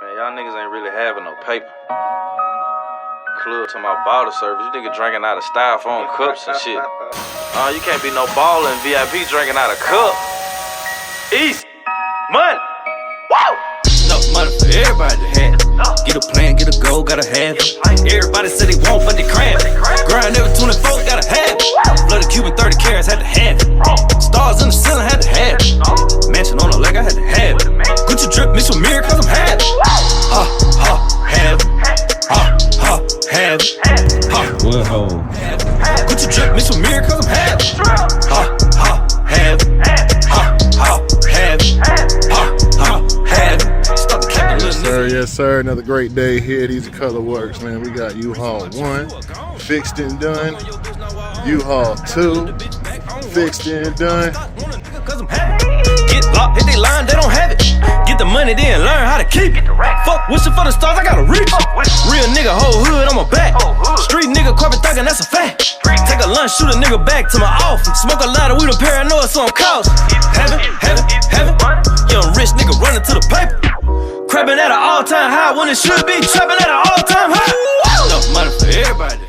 Man, y'all niggas ain't really having no paper. Club to my bottle service. You niggas drinking out of styrofoam cups and shit. You can't be no baller in VIP drinking out of cup. Easy. Money. Woo! Enough money for everybody to have. Get a plan, get a goal, gotta have it. Everybody said they won't, but they cram it. Grind every 24, gotta have it. Blooded Cuban 30 carats, had to have it. Stars in the ceiling, had to have it. Mansion on the leg, I had to have it. Gucci drip, mix with mirror, cause I'm have it. Ha, ha, have it. Ha, ha, have it. Ha, Uhaul. Gucci drip, mix with mirror, cause I'm have it. Ha, ha, have it. Ha, ha, have it. Ha, ha, have it. Stop the cap, Yes, sir. Another great day here. These are Color Works, man. We got Uhaul 1, fixed and done. Uhaul 2, fixed and done. Get locked, hit they line, they don't have it. Get the money, then learn how to keep it. Fuck, wishing for the stars, I gotta reach. Real nigga, whole hood on my back. Street nigga, carpet thuggin', that's a fact. Take a lunch, shoot a nigga back to my office. Smoke a lot of weed, a paranoia, so I'm causing. Heaven, heaven, heaven. Young rich nigga running to the paper. Crabbing at an all-time high when it should be trapping at an all-time high. Enough money for everybody.